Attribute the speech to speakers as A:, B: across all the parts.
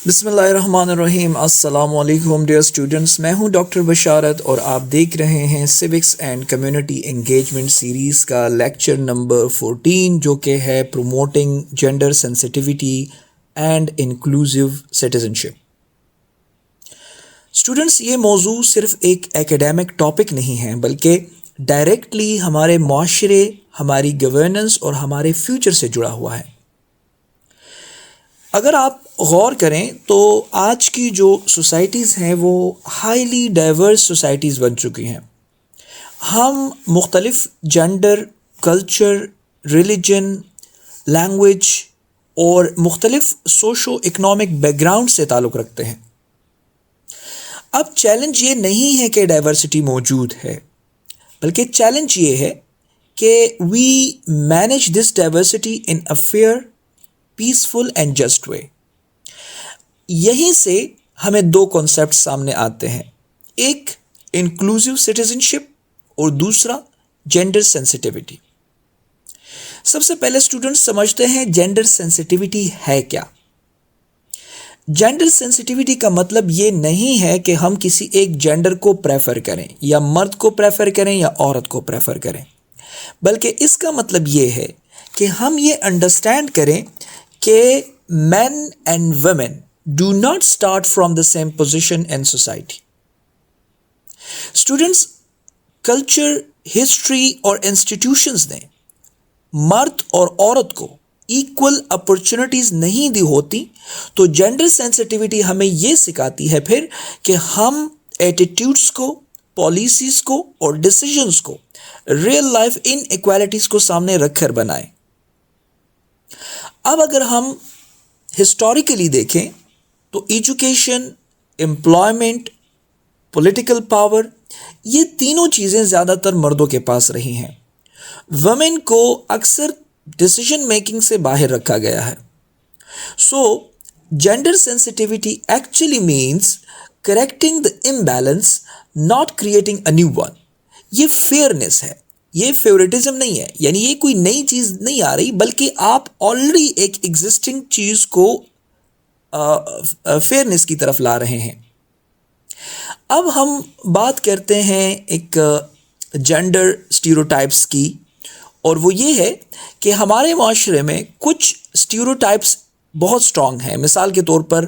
A: بسم اللہ الرحمن الرحیم. السلام علیکم ڈیئر اسٹوڈنٹس، میں ہوں ڈاکٹر بشارت اور آپ دیکھ رہے ہیں civics and community engagement series کا لیکچر نمبر 14 جو کہ ہے promoting gender sensitivity and inclusive citizenship. Students, یہ موضوع صرف ایک ایکیڈیمک ٹاپک نہیں ہے بلکہ ڈائریکٹلی ہمارے معاشرے، ہماری گورننس اور ہمارے فیوچر سے جڑا ہوا ہے. اگر آپ غور کریں تو آج کی جو سوسائٹیز ہیں وہ ہائیلی ڈائیورس سوسائٹیز بن چکی ہیں. ہم مختلف جینڈر، کلچر، ریلیجن، لینگویج اور مختلف سوشو اکنامک بیک گراؤنڈ سے تعلق رکھتے ہیں. اب چیلنج یہ نہیں ہے کہ ڈائیورسٹی موجود ہے، بلکہ چیلنج یہ ہے کہ we manage this diversity in a fair, peaceful and just way. یہیں سے ہمیں دو کانسیپٹ سامنے آتے ہیں، ایک انکلوسیو سٹیزنشپ اور دوسرا جینڈر سینسٹیوٹی. سب سے پہلے اسٹوڈنٹس سمجھتے ہیں جینڈر سینسٹیوٹی ہے کیا. جینڈر سینسٹیوٹی کا مطلب یہ نہیں ہے کہ ہم کسی ایک جینڈر کو پریفر کریں، یا مرد کو پریفر کریں یا عورت کو پریفر کریں، بلکہ اس کا مطلب یہ ہے کہ ہم یہ انڈرسٹینڈ کریں کہ men and women do not start from the same position in society. Students, culture, history اور انسٹیٹیوشنز نے مرد اور عورت کو ایکول اپرچونٹیز نہیں دی ہوتی، تو جینڈر سینسٹیوٹی ہمیں یہ سکھاتی ہے پھر کہ ہم ایٹیٹیوڈس کو، پالیسیز کو اور ڈیسیجنز کو ریئل لائف ان ایکوالٹیز کو سامنے رکھ کر بنائیں. اب اگر ہم ہسٹوریکلی دیکھیں تو ایجوکیشن، امپلائمنٹ، پولیٹیکل پاور، یہ تینوں چیزیں زیادہ تر مردوں کے پاس رہی ہیں. ویمن کو اکثر ڈیسیجن میکنگ سے باہر رکھا گیا ہے. So gender sensitivity actually means correcting the imbalance, not creating a new one. یہ فیئرنیس ہے، یہ فیورٹزم نہیں ہے، یعنی یہ کوئی نئی چیز نہیں آ رہی بلکہ آپ آلریڈی ایک ایگزسٹنگ چیز کو فیئرنیس کی طرف لا رہے ہیں. اب ہم بات کرتے ہیں ایک جینڈر اسٹیریوٹائپس کی، اور وہ یہ ہے کہ ہمارے معاشرے میں کچھ اسٹیریوٹائپس بہت اسٹرانگ ہیں. مثال کے طور پر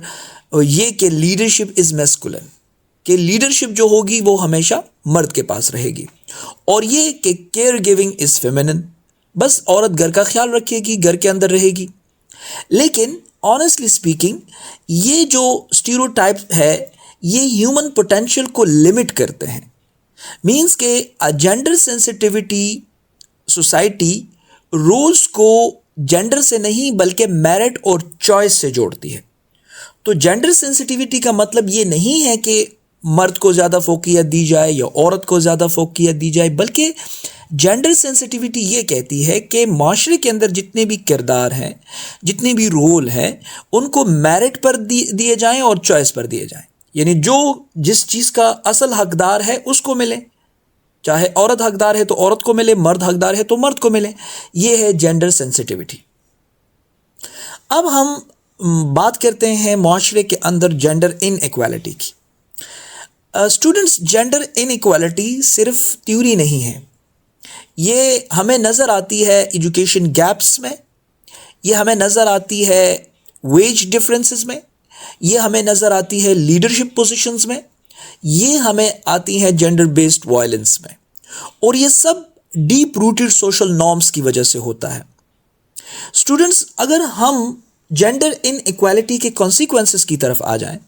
A: یہ کہ لیڈرشپ از میسکولن، کہ لیڈرشپ جو ہوگی وہ ہمیشہ مرد کے پاس رہے گی، اور یہ کہ کیئر گیونگ از فیمنن، بس عورت گھر کا خیال رکھے گی، گھر کے اندر رہے گی. لیکن آنیسٹلی اسپیکنگ یہ جو اسٹیریوٹائپ ہے یہ ہیومن پوٹینشیل کو لمٹ کرتے ہیں. مینس کہ جینڈر سینسٹیوٹی سوسائٹی رولز کو جینڈر سے نہیں بلکہ میرٹ اور چوائس سے جوڑتی ہے. تو جینڈر سینسٹیوٹی کا مطلب یہ نہیں ہے کہ مرد کو زیادہ فوقیت دی جائے یا عورت کو زیادہ فوقیت دی جائے، بلکہ جینڈر سینسٹیوٹی یہ کہتی ہے کہ معاشرے کے اندر جتنے بھی کردار ہیں، جتنے بھی رول ہیں، ان کو میرٹ پر دیے جائیں اور چوائس پر دیے جائیں. یعنی جو جس چیز کا اصل حقدار ہے اس کو ملے، چاہے عورت حقدار ہے تو عورت کو ملے، مرد حقدار ہے تو مرد کو ملے. یہ ہے جینڈر سینسٹیوٹی. اب ہم بات کرتے ہیں معاشرے کے اندر جینڈر ان ایکوالٹی کی. اسٹوڈنٹس، جینڈر ان ایکوالٹی صرف تھیوری نہیں ہے، یہ ہمیں نظر آتی ہے ایجوکیشن گیپس میں، یہ ہمیں نظر آتی ہے ویج ڈفرینسز میں، یہ ہمیں نظر آتی ہے لیڈرشپ پوزیشنز میں، یہ ہمیں آتی ہے جینڈر بیسڈ وائلنس میں، اور یہ سب ڈیپ روٹڈ سوشل نارمز کی وجہ سے ہوتا ہے. اسٹوڈنٹس، اگر ہم جینڈر ان ایکوالٹی کے کانسیکوینسز کی طرف آ جائیں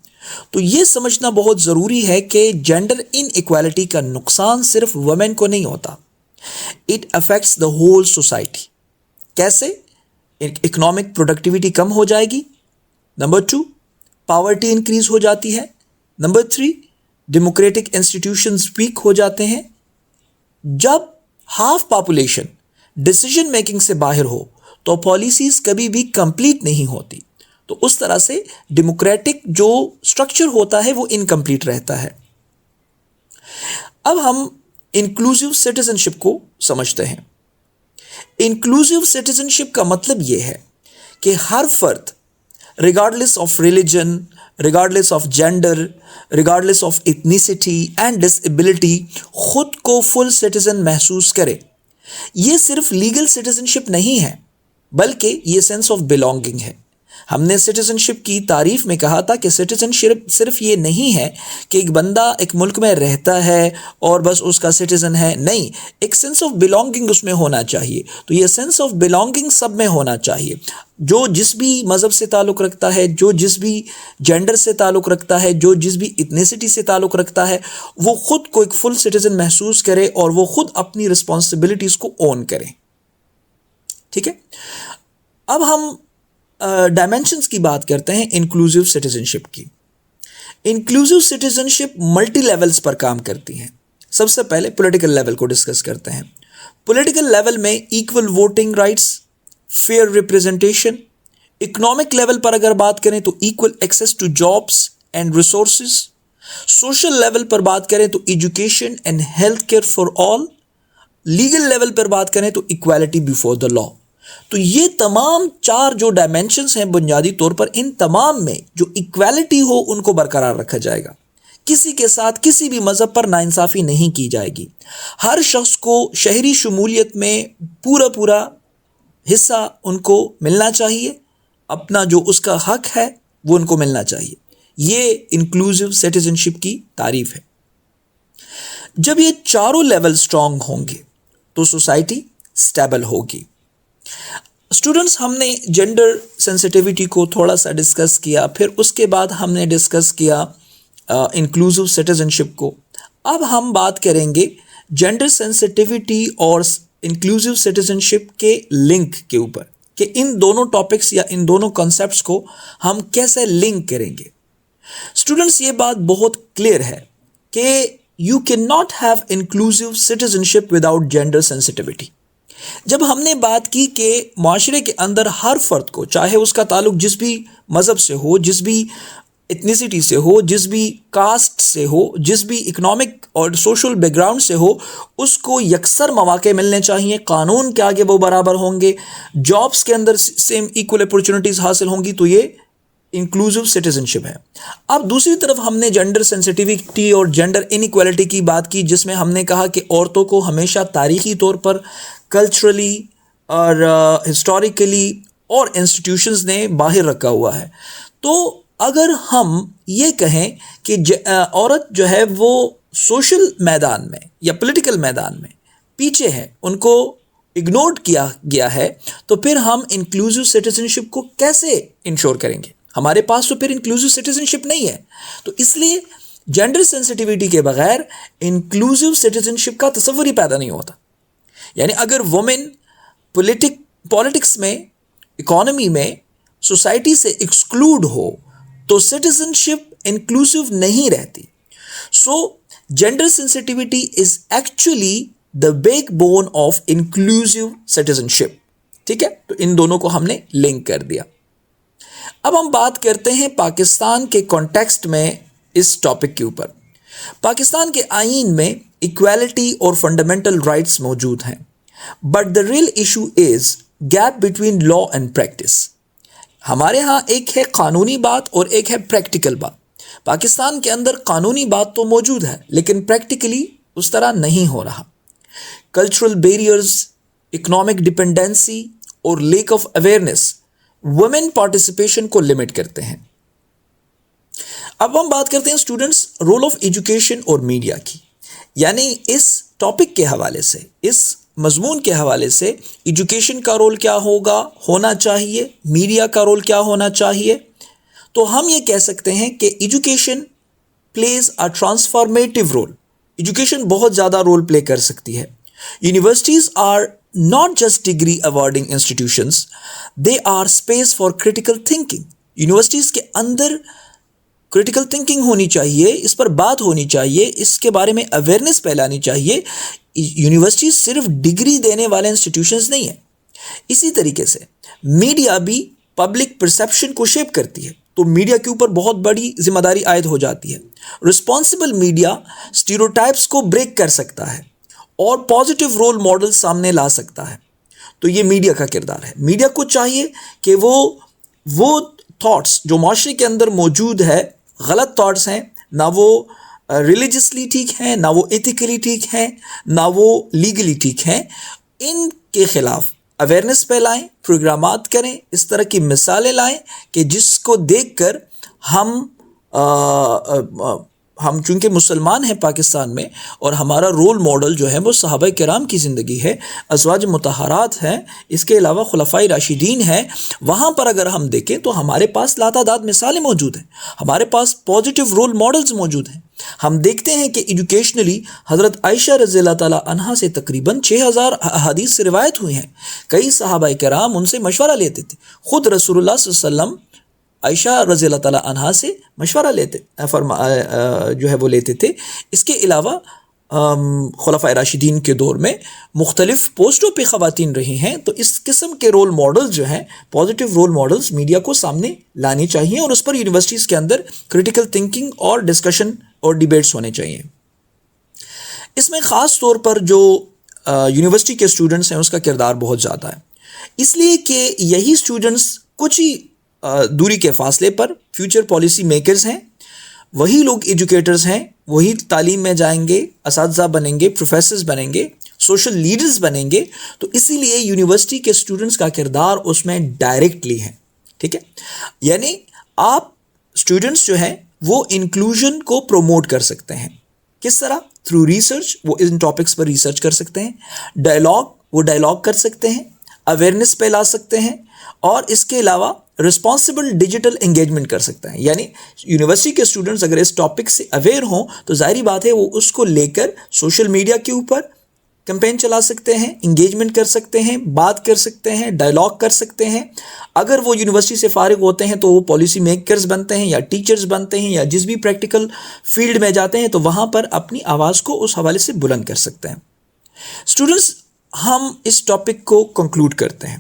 A: تو یہ سمجھنا بہت ضروری ہے کہ جینڈر ان ایکوالٹی کا نقصان صرف ویمن کو نہیں ہوتا، it affects the whole society. کیسے؟ اکنامک پروڈکٹیوٹی کم ہو جائے گی. نمبر 2، پاورٹی انکریز ہو جاتی ہے. نمبر 3، ڈیموکریٹک انسٹیٹیوشنز ویک ہو جاتے ہیں. جب ہاف پاپولیشن ڈیسیجن میکنگ سے باہر ہو تو پالیسیز کبھی بھی کمپلیٹ نہیں ہوتی. تو اس طرح سے ڈیموکریٹک جو اسٹرکچر ہوتا ہے وہ انکمپلیٹ رہتا ہے. اب ہم انکلوسیو سٹیزنشپ کو سمجھتے ہیں. انکلوسیو سٹیزنشپ کا مطلب یہ ہے کہ ہر فرد regardless of religion, regardless of gender, regardless of ethnicity and disability خود کو فل سٹیزن محسوس کرے. یہ صرف لیگل سٹیزنشپ نہیں ہے بلکہ یہ سینس آف بلانگنگ ہے. ہم نے سٹیزنشپ کی تعریف میں کہا تھا کہ سٹیزنشپ صرف یہ نہیں ہے کہ ایک بندہ ایک ملک میں رہتا ہے اور بس اس کا سٹیزن ہے، نہیں، ایک سینس آف بلانگنگ اس میں ہونا چاہیے. تو یہ سینس آف بلانگنگ سب میں ہونا چاہیے. جو جس بھی مذہب سے تعلق رکھتا ہے، جو جس بھی جینڈر سے تعلق رکھتا ہے، جو جس بھی ایتھنیسٹی سے تعلق رکھتا ہے، وہ خود کو ایک فل سٹیزن محسوس کرے اور وہ خود اپنی رسپانسبلٹیز کو اون کرے. ٹھیک ہے، اب ہم ڈائمینشنس کی بات کرتے ہیں انکلوزیو سٹیزنشپ کی. انکلوزیو سٹیزنشپ ملٹی لیولز پر کام کرتی ہیں. سب سے پہلے پولیٹیکل لیول کو ڈسکس کرتے ہیں. پولیٹیکل لیول میں equal voting rights, fair representation. Economic level پر اگر بات کریں تو equal access to jobs and resources. Social level پر بات کریں تو education and health care for all. Legal level پر بات کریں تو ایکویلٹی بیفور دا لا. تو یہ تمام چار جو ڈائمینشنس ہیں بنیادی طور پر، ان تمام میں جو ایکویلٹی ہو ان کو برقرار رکھا جائے گا. کسی کے ساتھ کسی بھی مذہب پر ناانصافی نہیں کی جائے گی. ہر شخص کو شہری شمولیت میں پورا حصہ ان کو ملنا چاہیے. اپنا جو اس کا حق ہے وہ ان کو ملنا چاہیے. یہ انکلوزیو سٹیزنشپ کی تعریف ہے. جب یہ چاروں لیول سٹرونگ ہوں گے تو سوسائٹی سٹیبل ہوگی. اسٹوڈنٹس، ہم نے جینڈر سینسٹیوٹی کو تھوڑا سا ڈسکس کیا، پھر اس کے بعد ہم نے ڈسکس کیا انکلوزیو سٹیزنشپ کو. اب ہم بات کریں گے جینڈر سینسٹیوٹی اور انکلوزیو سٹیزنشپ کے لنک کے اوپر، کہ ان دونوں ٹاپکس یا ان دونوں کنسیپٹس کو ہم کیسے لنک کریں گے. اسٹوڈنٹس، یہ بات بہت کلیئر ہے کہ you can not have inclusive citizenship without gender sensitivity. جب ہم نے بات کی کہ معاشرے کے اندر ہر فرد کو، چاہے اس کا تعلق جس بھی مذہب سے ہو، جس بھی ایتھنیسٹی سے ہو، جس بھی کاسٹ سے ہو، جس بھی اکنامک اور سوشل بیک گراؤنڈ سے ہو، اس کو یکسر مواقع ملنے چاہیے. قانون کے آگے وہ برابر ہوں گے. جابس کے اندر سیم ایکول اپرچونٹیز حاصل ہوں گی. تو یہ انکلوزیو سٹیزنشپ ہے. اب دوسری طرف ہم نے جینڈر سینسٹیوٹی اور جینڈر انیکویلٹی کی بات کی، جس میں ہم نے کہا کہ عورتوں کو ہمیشہ تاریخی طور پر، کلچرلی اور ہسٹوریکلی اور انسٹیٹیوشنز نے باہر رکھا ہوا ہے. تو اگر ہم یہ کہیں کہ عورت جو ہے وہ سوشل میدان میں یا پولیٹیکل میدان میں پیچھے ہے، ان کو اگنور کیا گیا ہے، تو پھر ہم انکلوزیو سٹیزنشپ کو کیسے انشور کریں گے؟ ہمارے پاس تو پھر انکلوزیو سٹیزنشپ نہیں ہے. تو اس لیے جینڈر سینسٹیوٹی کے بغیر انکلوزیو سٹیزنشپ کا تصور ہی پیدا نہیں ہوتا. یعنی اگر وومن پولیٹکس میں، اکانومی میں، سوسائٹی سے ایکسکلوڈ ہو تو سٹیزنشپ انکلوسیو نہیں رہتی. So gender sensitivity is actually the back bone of inclusive citizenship. ٹھیک ہے، تو ان دونوں کو ہم نے لنک کر دیا. اب ہم بات کرتے ہیں پاکستان کے کانٹیکسٹ میں اس ٹاپک کے اوپر. پاکستان کے آئین میں ایکویلٹی اور فنڈامنٹل رائٹس موجود ہیں، but the real issue is gap between law and practice. ہمارے ہاں ایک ہے قانونی بات اور ایک ہے پریکٹیکل بات. پاکستان کے اندر قانونی بات تو موجود ہے لیکن پریکٹیکلی اس طرح نہیں ہو رہا. کلچرل بیریئرز، اکنامک ڈپینڈنسی اور lack of awareness women participation کو لمٹ کرتے ہیں. اب ہم بات کرتے ہیں اسٹوڈنٹس رول آف ایجوکیشن اور میڈیا کی. یعنی اس ٹاپک کے حوالے سے، اس مضمون کے حوالے سے ایجوکیشن کا رول کیا ہونا چاہیے، میڈیا کا رول کیا ہونا چاہیے. تو ہم یہ کہہ سکتے ہیں کہ education plays a transformative role. Education بہت زیادہ رول پلے کر سکتی ہے. Universities are not just degree awarding institutions, they are space for critical thinking. Universities کے اندر کریٹیکل تھنکنگ ہونی چاہیے، اس پر بات ہونی چاہیے، اس کے بارے میں اویئرنیس پھیلانی چاہیے. یونیورسٹیز صرف ڈگری دینے والے انسٹیٹیوشنز نہیں ہیں. اسی طریقے سے میڈیا بھی پبلک پرسیپشن کو شیپ کرتی ہے، تو میڈیا کے اوپر بہت بڑی ذمہ داری عائد ہو جاتی ہے. رسپانسبل میڈیا اسٹیریوٹائپس کو بریک کر سکتا ہے اور پازیٹیو رول ماڈل سامنے لا سکتا ہے. تو یہ میڈیا کا کردار ہے. میڈیا کو چاہیے کہ وہ تھاٹس جو معاشرے کے اندر موجود ہے غلط تھاٹس ہیں، نہ وہ ریلیجسلی ٹھیک ہیں، نہ وہ ایتھیکلی ٹھیک ہیں، نہ وہ لیگلی ٹھیک ہیں، ان کے خلاف اویئرنیس پھیلائیں، پروگرامات کریں، اس طرح کی مثالیں لائیں کہ جس کو دیکھ کر ہم چونکہ مسلمان ہیں پاکستان میں، اور ہمارا رول ماڈل جو ہے وہ صحابہ کرام کی زندگی ہے، ازواج مطہرات ہیں، اس کے علاوہ خلفائے راشدین ہیں، وہاں پر اگر ہم دیکھیں تو ہمارے پاس لاتعداد مثالیں موجود ہیں، ہمارے پاس پازیٹیو رول ماڈلز موجود ہیں۔ ہم دیکھتے ہیں کہ ایجوکیشنلی حضرت عائشہ رضی اللہ تعالیٰ عنہا سے تقریباً 6000 حدیث سے روایت ہوئی ہیں، کئی صحابہ کرام ان سے مشورہ لیتے تھے، خود رسول اللہ صلی اللہ علیہ وسلم عائشہ رضی اللہ تعالیٰ عنہا سے مشورہ لیتے تھے۔ اس کے علاوہ خلفائے راشدین کے دور میں مختلف پوسٹوں پہ خواتین رہی ہیں، تو اس قسم کے رول ماڈلز جو ہیں، پازیٹیو رول ماڈلز میڈیا کو سامنے لانی چاہیے، اور اس پر یونیورسٹیز کے اندر کریٹیکل تھنکنگ اور ڈسکشن اور ڈیبیٹس ہونے چاہیے۔ اس میں خاص طور پر جو یونیورسٹی کے اسٹوڈنٹس ہیں اس کا کردار بہت زیادہ ہے، اس لیے کہ یہی اسٹوڈنٹس کچھ ہی دوری کے فاصلے پر فیوچر پالیسی میکرز ہیں، وہی لوگ ایجوکیٹرز ہیں، وہی تعلیم میں جائیں گے، اساتذہ بنیں گے، پروفیسرز بنیں گے، سوشل لیڈرز بنیں گے، تو اسی لیے یونیورسٹی کے اسٹوڈنٹس کا کردار اس میں ڈائریکٹلی ہے، ٹھیک ہے۔ یعنی آپ اسٹوڈنٹس جو ہیں وہ انکلوژن کو پروموٹ کر سکتے ہیں، کس طرح؟ تھرو ریسرچ، وہ ان ٹاپکس پر ریسرچ کر سکتے ہیں، ڈائلاگ کر سکتے ہیں، اویئرنیس پہ لا سکتے ہیں، اور اس کے علاوہ رسپانسبل ڈیجیٹل انگیجمنٹ کر سکتے ہیں۔ یعنی یونیورسٹی کے اسٹوڈنٹس اگر اس ٹاپک سے اویئر ہوں تو ظاہری بات ہے وہ اس کو لے کر سوشل میڈیا کے اوپر کمپین چلا سکتے ہیں، انگیجمنٹ کر سکتے ہیں، بات کر سکتے ہیں، ڈائلاگ کر سکتے ہیں۔ اگر وہ یونیورسٹی سے فارغ ہوتے ہیں تو وہ پالیسی میکرز بنتے ہیں یا ٹیچرز بنتے ہیں یا جس بھی پریکٹیکل فیلڈ میں جاتے ہیں تو وہاں پر اپنی آواز کو اس حوالے سے بلند کر سکتے ہیں۔ اسٹوڈنٹس، ہم اس ٹاپک کو کنکلوڈ کرتے ہیں۔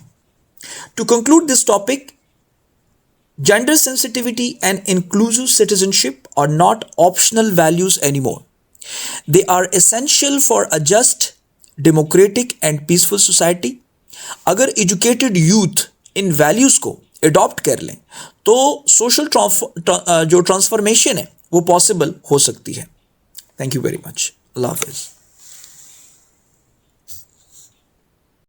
A: To conclude this topic, gender sensitivity and inclusive citizenship are not optional values anymore. They are essential for a just, democratic and peaceful society. اگر ایجوکیٹڈ یوتھ ان ویلیوز کو اڈاپٹ کر لیں تو social جو transformation ہے وہ پاسبل ہو سکتی ہے۔ Thank you very much. اللہ حافظ۔